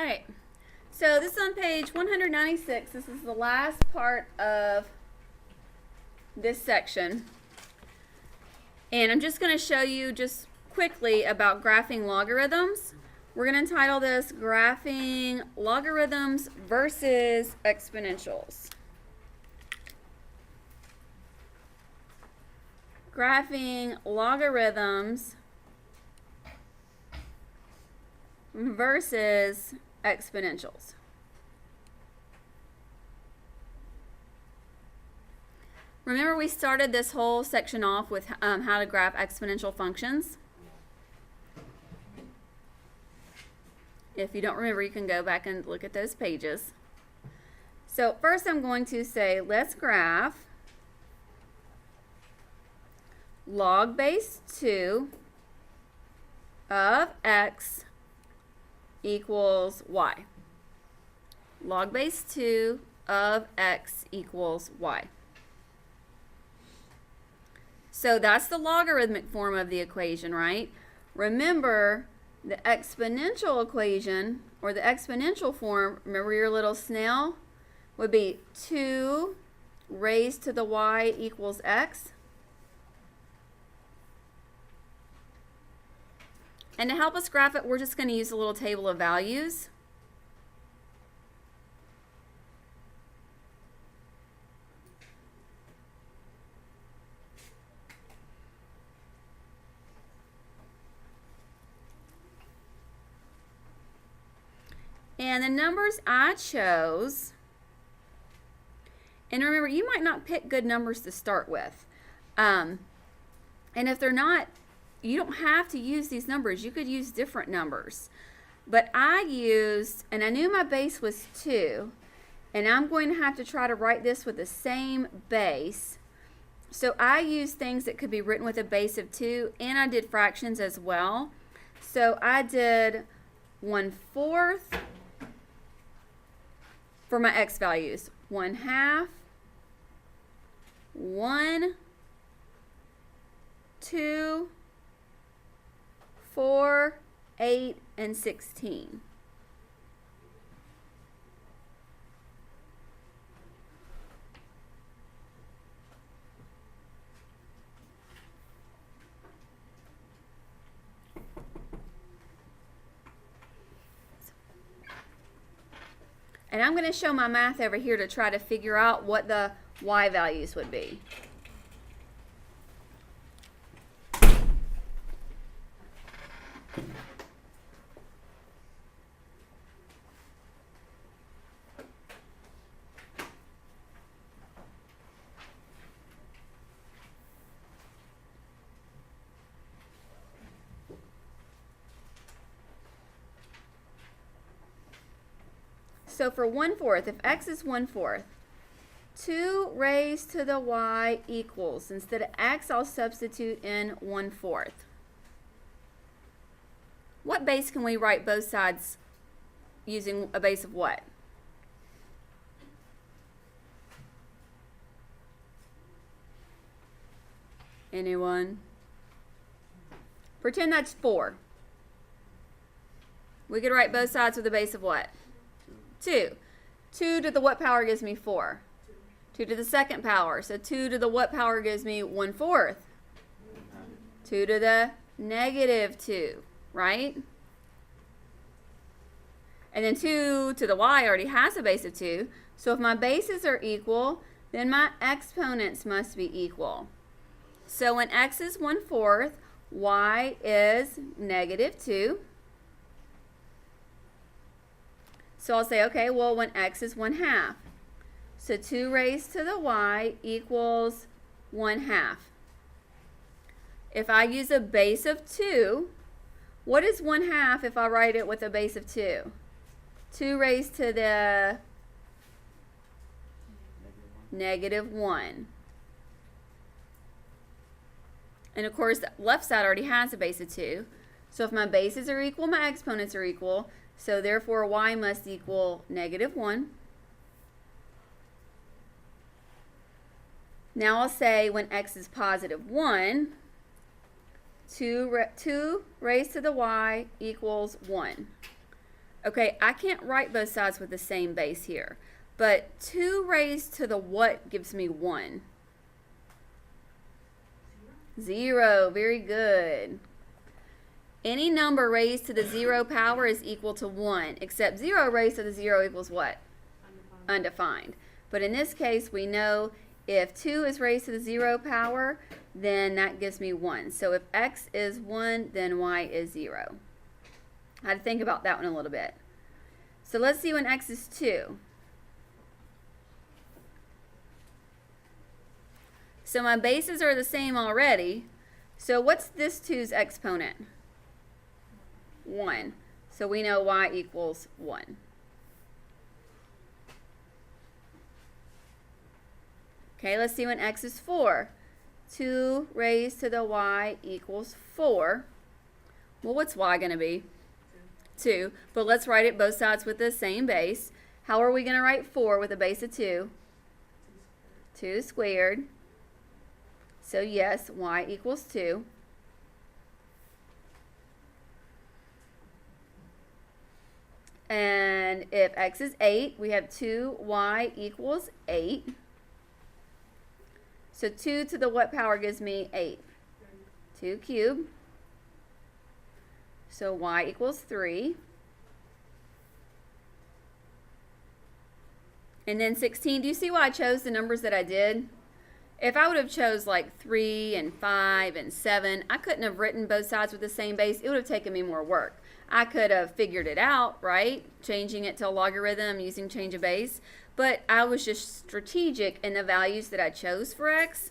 right. So this is on page 196. This is the last part of this section. And I'm just going to show you just quickly about graphing logarithms. We're going to title this Graphing Logarithms versus Exponentials. Graphing logarithms versus exponentials. Remember, we started this whole section off with how to graph exponential functions. If you don't remember, you can go back and look at those pages. So first I'm going to say, let's graph log base 2 of x equals y. Log base 2 of x equals y. So that's the logarithmic form of the equation, right? Remember, the exponential equation, or the exponential form, remember your little snail, would be 2 raised to the y equals x. And to help us graph it, we're just going to use a little table of values. And the numbers I chose, and remember, you might not pick good numbers to start with. And if they're not, you don't have to use these numbers. You could use different numbers. But I used, and I knew my base was 2, and I'm going to have to try to write this with the same base. So I used things that could be written with a base of 2, and I did fractions as well. So I did 1/4 for my x values. 1/2, 1, 2, 4, 8, and 16. And I'm going to show my math over here to try to figure out what the y values would be. So for 1/4, if x is 1/4, 2 raised to the y equals, instead of x, I'll substitute in 1/4. What base can we write both sides using a base of what? Anyone? Pretend that's 4. We could write both sides with a base of what? 2. 2 to the what power gives me 4? 2 to the second power. So 2 to the what power gives me 1/4? 2 to the -2, right? And then 2 to the y already has a base of 2. So if my bases are equal, then my exponents must be equal. So when x is 1/4, y is -2. So I'll say, okay, well, when x is 1/2. So 2 raised to the y equals 1/2. If I use a base of 2, what is 1/2 if I write it with a base of 2? 2 raised to the -1. And of course, the left side already has a base of 2. So if my bases are equal, my exponents are equal. So therefore, y must equal -1. Now I'll say when x is +1, 2 raised to the y equals 1. Okay, I can't write both sides with the same base here, but 2 raised to the what gives me 1? 0. Very good. Any number raised to the 0 power is equal to 1, except 0 raised to the 0 equals what? Undefined. But in this case, we know if 2 is raised to the 0 power, then that gives me 1. So if x is 1, then y is 0. I had to think about that one a little bit. So let's see when x is 2. So my bases are the same already. So what's this 2's exponent? 1. So we know y equals 1. Okay, let's see when x is 4. 2 raised to the y equals 4. Well, what's y going to be? 2. But let's write it both sides with the same base. How are we going to write 4 with a base of 2? 2 squared. So yes, y equals 2. And if x is 8, we have 2y equals 8. So 2 to the what power gives me 8? 2 cubed. So y equals 3. And then 16, do you see why I chose the numbers that I did? If I would have chose like 3 and 5 and 7, I couldn't have written both sides with the same base. It would have taken me more work. I could have figured it out, right? Changing it to a logarithm using change of base. But I was just strategic in the values that I chose for x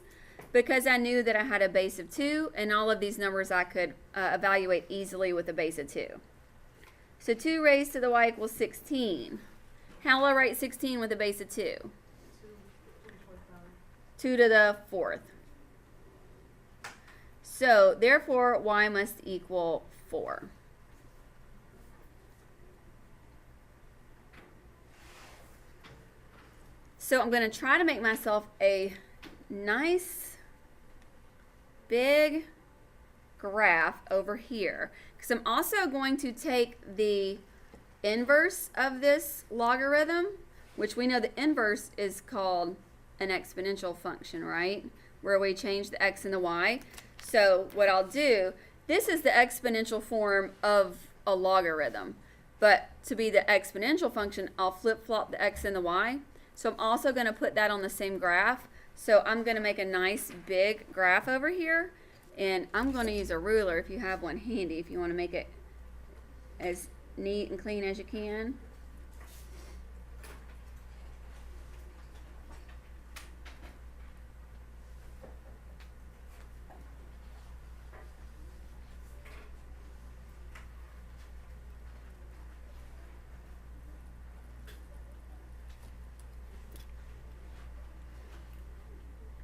because I knew that I had a base of 2 and all of these numbers I could evaluate easily with a base of 2. So 2 raised to the y equals 16. How will I write 16 with a base of 2? 2 to the 4th. So therefore y must equal 4. So I'm going to try to make myself a nice big graph over here because I'm also going to take the inverse of this logarithm, which we know the inverse is called an exponential function, right? Where we change the x and the y. So what I'll do, this is the exponential form of a logarithm, but to be the exponential function, I'll flip-flop the x and the y. So I'm also going to put that on the same graph. So I'm going to make a nice big graph over here. And I'm going to use a ruler if you have one handy, if you want to make it as neat and clean as you can.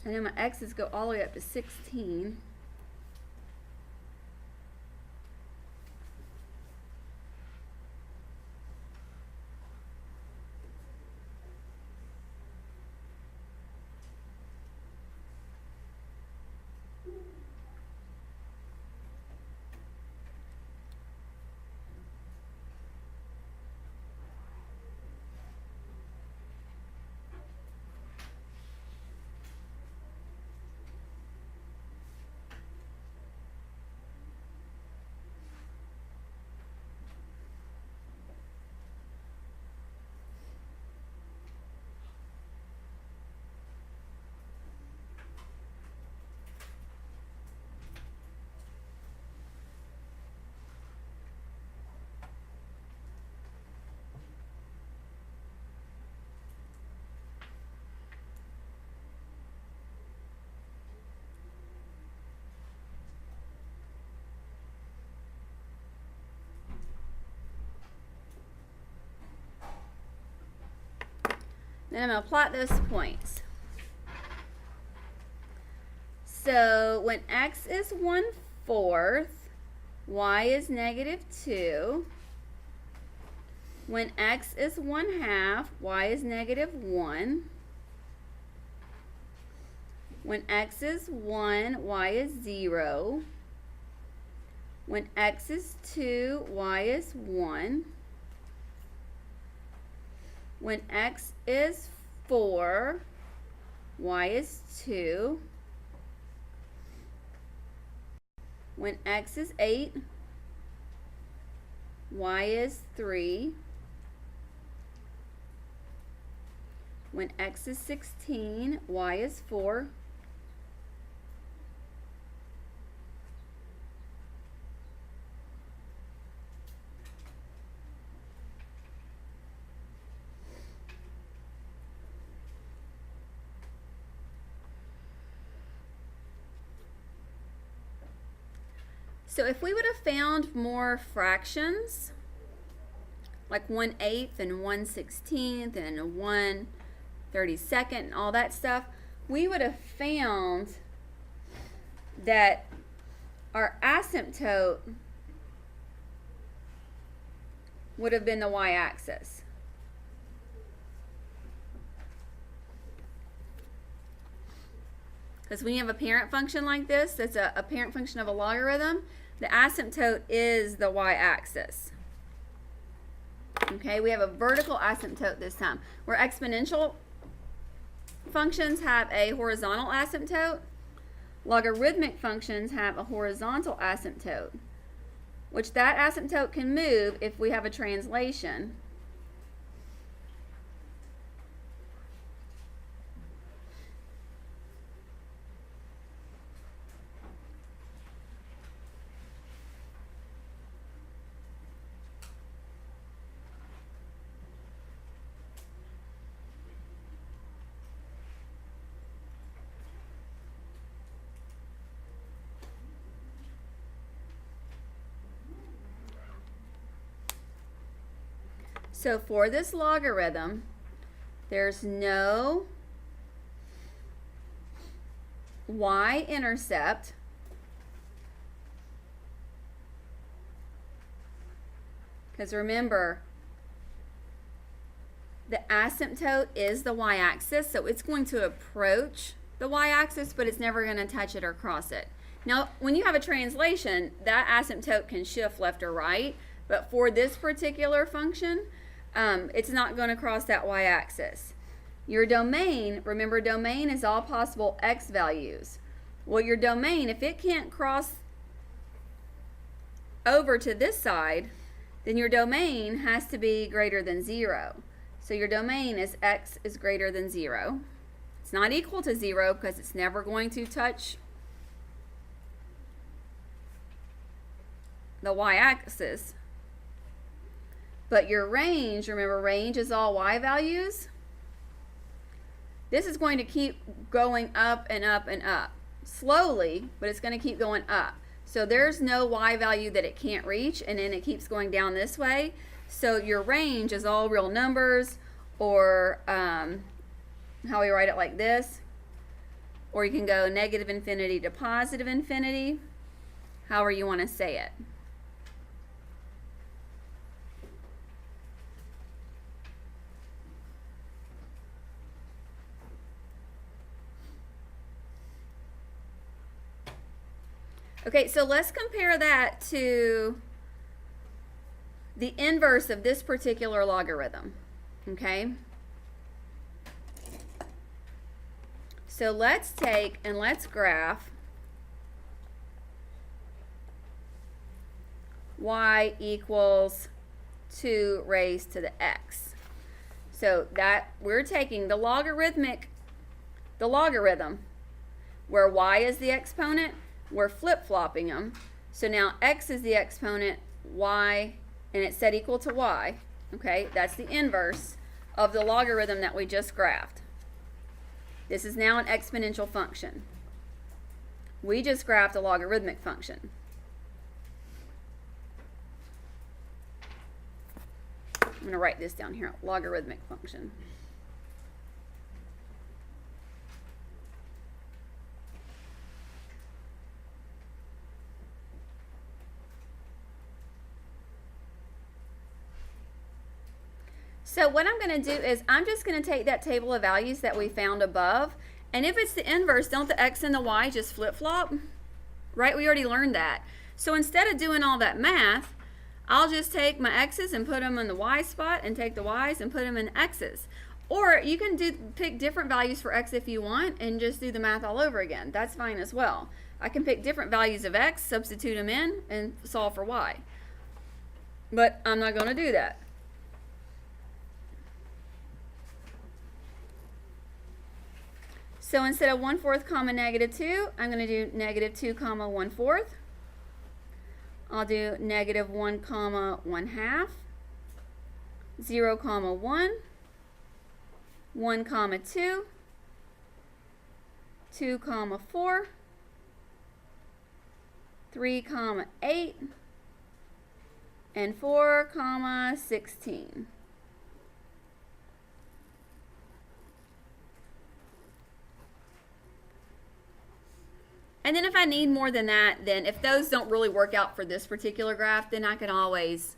And then my x's go all the way up to 16. Then I'm going to plot those points. So when x is 1/4, y is -2. When x is 1/2, y is -1. When x is 1, y is 0. When x is 2, y is 1. When x is 4, y is 2. When x is 8, y is 3. When x is 16, y is 4. So if we would have found more fractions, like 1/8 and 1/16 and 1/32 and all that stuff, we would have found that our asymptote would have been the y-axis. Because when you have a parent function like this, that's a parent function of a logarithm, the asymptote is the y-axis. Okay, we have a vertical asymptote this time. Where exponential functions have a horizontal asymptote, logarithmic functions have a horizontal asymptote, which that asymptote can move if we have a translation. So for this logarithm, there's no y-intercept, because remember, the asymptote is the y-axis, so it's going to approach the y-axis, but it's never going to touch it or cross it. Now, when you have a translation, that asymptote can shift left or right, but for this particular function, it's not going to cross that y-axis. Your domain, remember, domain is all possible x values. Well, your domain, if it can't cross over to this side, then your domain has to be greater than 0. So your domain is x is greater than 0. It's not equal to 0 because it's never going to touch the y-axis. But your range, remember, range is all y values. This is going to keep going up and up and up. Slowly, but it's going to keep going up. So there's no y value that it can't reach, and then it keeps going down this way. So your range is all real numbers, or how we write it like this. Or you can go negative infinity to positive infinity, however you want to say it. Okay, so let's compare that to the inverse of this particular logarithm, okay? So let's take and let's graph y equals 2 raised to the x. So that we're taking the logarithm where y is the exponent, we're flip-flopping them. So now x is the exponent, y, and it's set equal to y. Okay, that's the inverse of the logarithm that we just graphed. This is now an exponential function. We just graphed a logarithmic function. I'm going to write this down here, logarithmic function. So what I'm going to do is I'm just going to take that table of values that we found above, and if it's the inverse, don't the x and the y just flip-flop? Right? We already learned that. So instead of doing all that math, I'll just take my x's and put them in the y spot and take the y's and put them in x's. Or you can pick different values for x if you want and just do the math all over again. That's fine as well. I can pick different values of x, substitute them in, and solve for y. But I'm not going to do that. So instead of 1/4 comma -2, I'm going to do -2 comma 1/4. I'll do -1 comma 1/2, 0 comma 1, 1 comma 2, 2 comma 4, 3 comma 8, and 4 comma 16. And then if I need more than that, then if those don't really work out for this particular graph, then I can always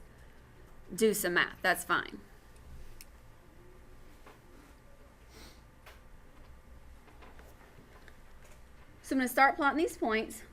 do some math. That's fine. So I'm going to start plotting these points.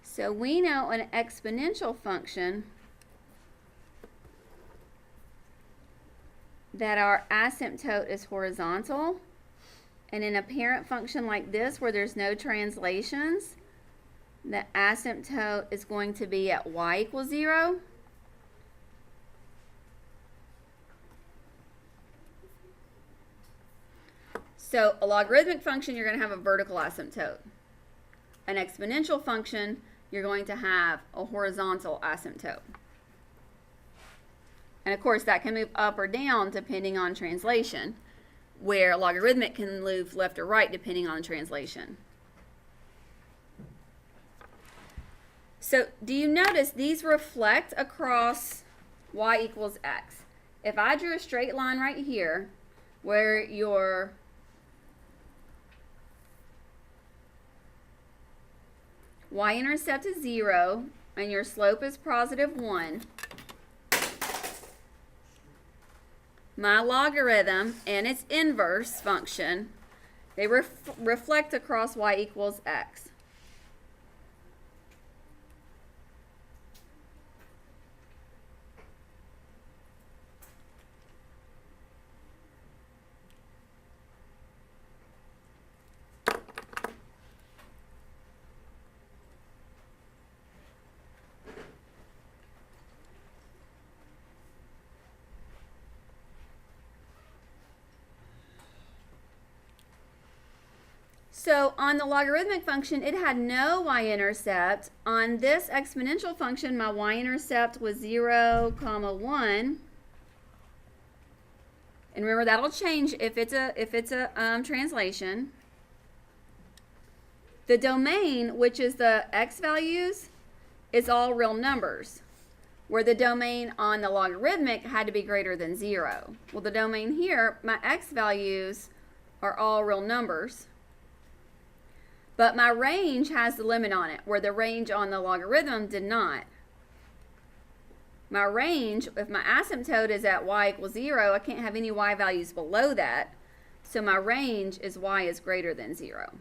So we know an exponential function that our asymptote is horizontal, and in a parent function like this where there's no translations, the asymptote is going to be at y = 0. So a logarithmic function, you're going to have a vertical asymptote. An exponential function, you're going to have a horizontal asymptote. And of course that can move up or down depending on translation, where logarithmic can move left or right depending on translation. So do you notice these reflect across y = x? If I drew a straight line right here where your y-intercept is 0 and your slope is +1, my logarithm and its inverse function, they reflect across y = x. So on the logarithmic function, it had no y-intercept. On this exponential function, my y-intercept was 0, 1. And remember, that'll change if it's a translation. The domain, which is the x values, is all real numbers, where the domain on the logarithmic had to be greater than 0. Well, the domain here, my x values are all real numbers. But my range has the limit on it, where the range on the logarithm did not. My range, if my asymptote is at y = 0, I can't have any y values below that. So my range is y is greater than 0.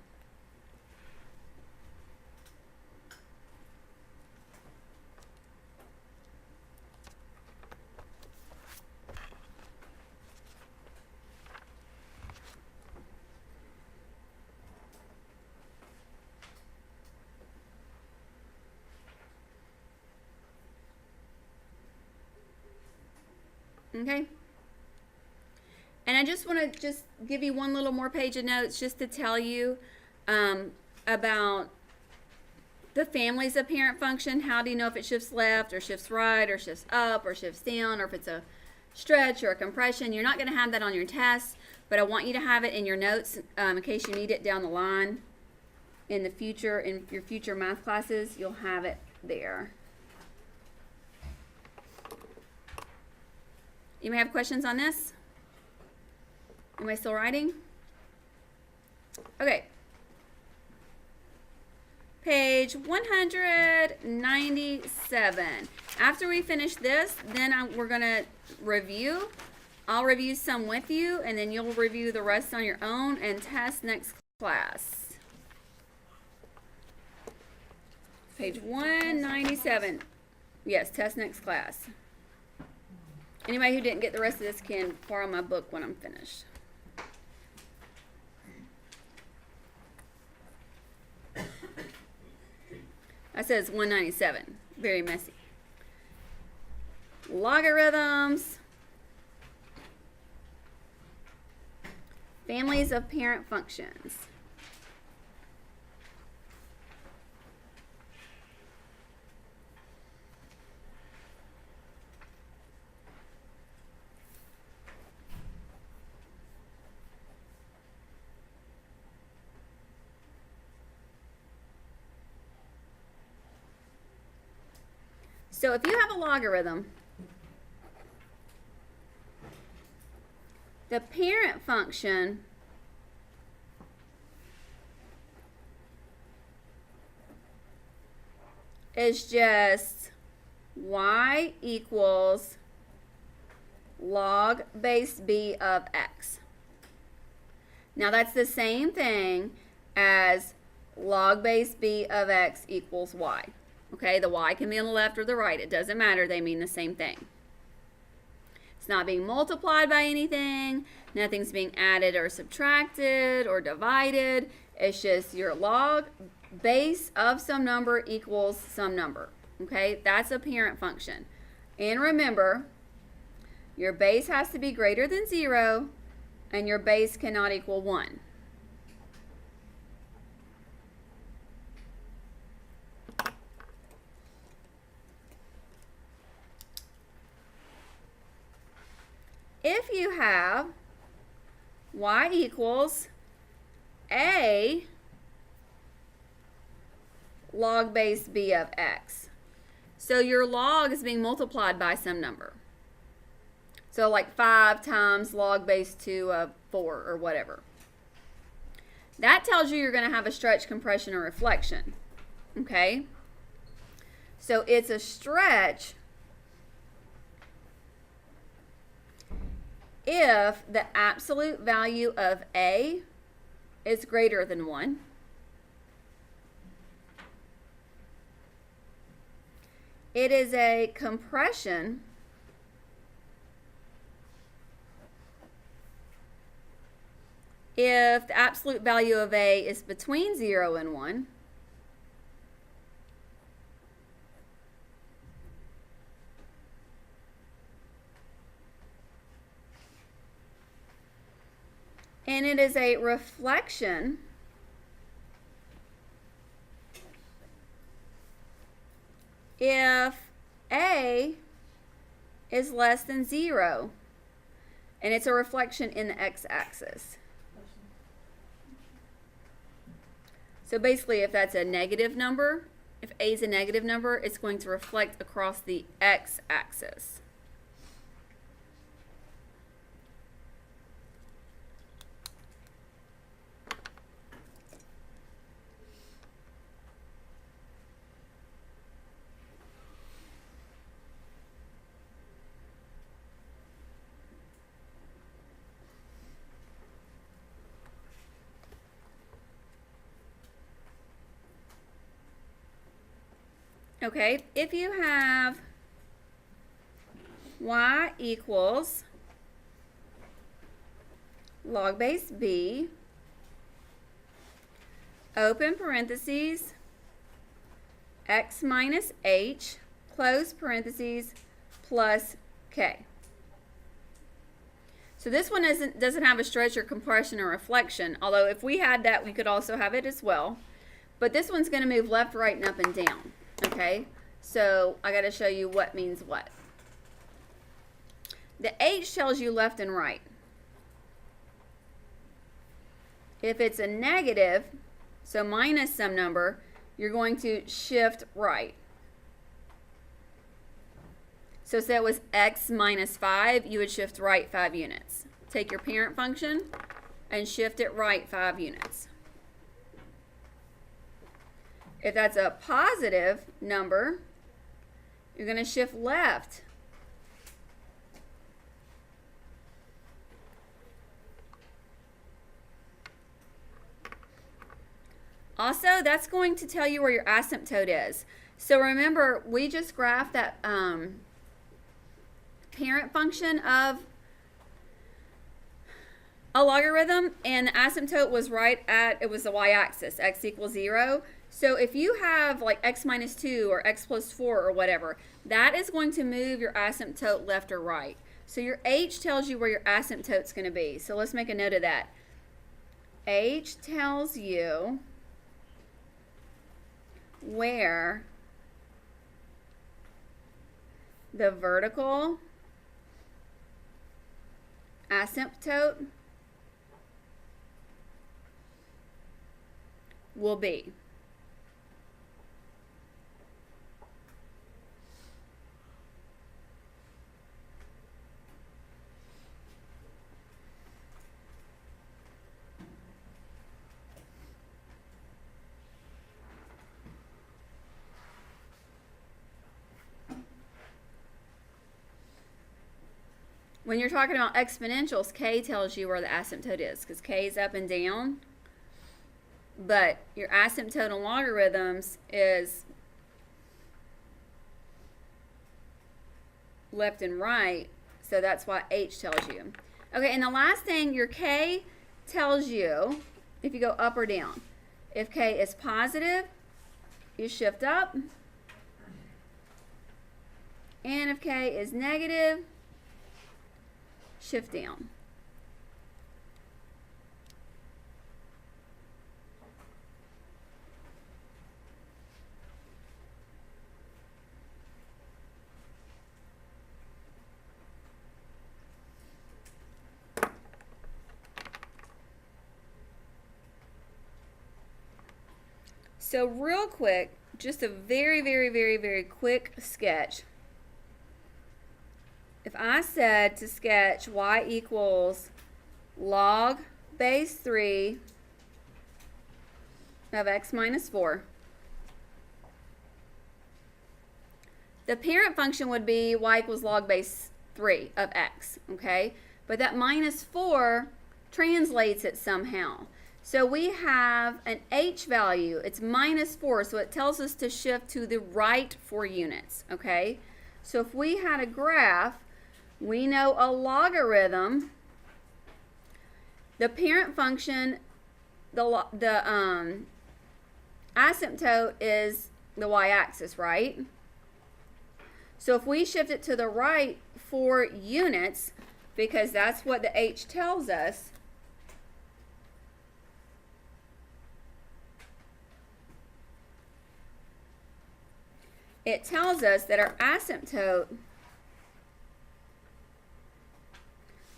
Okay, and I just want to give you one little more page of notes just to tell you about the families of parent function. How do you know if it shifts left or shifts right or shifts up or shifts down, or if it's a stretch or a compression. You're not going to have that on your test, but I want you to have it in your notes in case you need it down the line in the future, in your future math classes. You'll have it there. You may have questions on this? Am I still writing? Okay. Page 197. After we finish this, then we're going to review. I'll review some with you, and then you'll review the rest on your own and test next class. Page 197. Yes, test next class. Anybody who didn't get the rest of this can borrow my book when I'm finished. That says 197. Very messy. Logarithms. Families of parent functions. So if you have a logarithm, the parent function is just y equals log base b of x. Now that's the same thing as log base b of x equals y. Okay, the y can be on the left or the right. It doesn't matter. They mean the same thing. It's not being multiplied by anything. Nothing's being added or subtracted or divided. It's just your log base of some number equals some number. Okay, that's a parent function. And remember, your base has to be greater than 0, and your base cannot equal 1. If you have y equals a log base b of x, so your log is being multiplied by some number. So like 5 times log base 2 of 4 or whatever. That tells you you're going to have a stretch, compression, or reflection. Okay? So it's a stretch if the absolute value of a is greater than 1. It is a compression if the absolute value of a is between 0 and 1. And it is a reflection if a is less than 0, and it's a reflection in the x-axis. So basically, if that's a negative number, if a is a negative number, it's going to reflect across the x-axis. Okay, if you have y equals log base b, open parentheses, x minus h, close parentheses, plus k. So this one doesn't have a stretch or compression or reflection, although if we had that, we could also have it as well. But this one's going to move left, right, and up and down. Okay, so I got to show you what means what. The H tells you left and right. If it's a negative, so minus some number, you're going to shift right. So say it was x minus 5, you would shift right 5 units. Take your parent function and shift it right 5 units. If that's a positive number, you're going to shift left. Also, that's going to tell you where your asymptote is. So remember, we just graphed that parent function of a logarithm, and the asymptote was right at, it was the y-axis, x equals 0. So if you have like x minus 2 or x plus 4 or whatever, that is going to move your asymptote left or right. So your h tells you where your asymptote is going to be. So let's make a note of that. H tells you where the vertical asymptote will be. When you're talking about exponentials, k tells you where the asymptote is, because k is up and down. But your asymptote on logarithms is left and right, so that's why h tells you. Okay, and the last thing, your k tells you if you go up or down. If k is positive, you shift up. And if k is negative, shift down. So real quick, just a very quick sketch. If I said to sketch y equals log base 3 of x minus 4, the parent function would be y equals log base 3 of x, okay? But that minus 4 translates it somehow. So we have an h value, it's minus 4, so it tells us to shift to the right 4 units, okay? So if we had a graph, we know a logarithm, the parent function, the asymptote is the y-axis, right? So if we shift it to the right 4 units, because that's what the h tells us, it tells us that our asymptote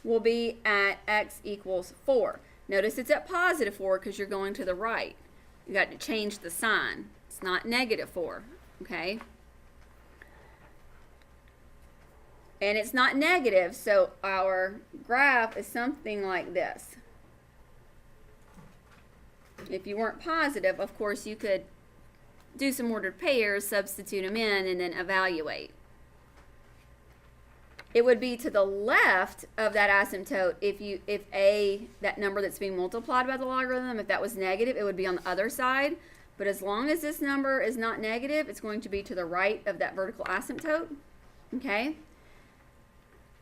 will be at x equals 4. Notice it's at positive 4 because you're going to the right. You got to change the sign. It's not negative 4, okay? And it's not negative, so our graph is something like this. If you weren't positive, of course, you could do some ordered pairs, substitute them in, and then evaluate. It would be to the left of that asymptote if that number that's being multiplied by the logarithm, if that was negative, it would be on the other side. But as long as this number is not negative, it's going to be to the right of that vertical asymptote, okay?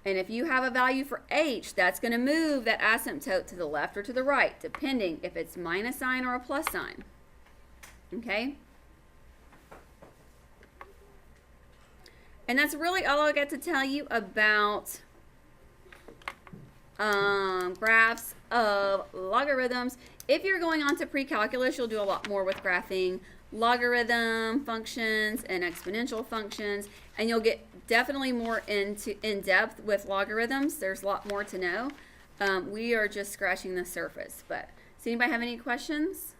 And if you have a value for h, that's going to move that asymptote to the left or to the right, depending if it's minus sign or a plus sign, okay? And that's really all I got to tell you about graphs of logarithms. If you're going on to pre-calculus, you'll do a lot more with graphing logarithm functions and exponential functions, and you'll get definitely more in depth with logarithms. There's a lot more to know. We are just scratching the surface. But does anybody have any questions?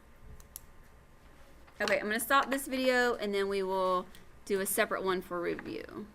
Okay, I'm going to stop this video and then we will do a separate one for review.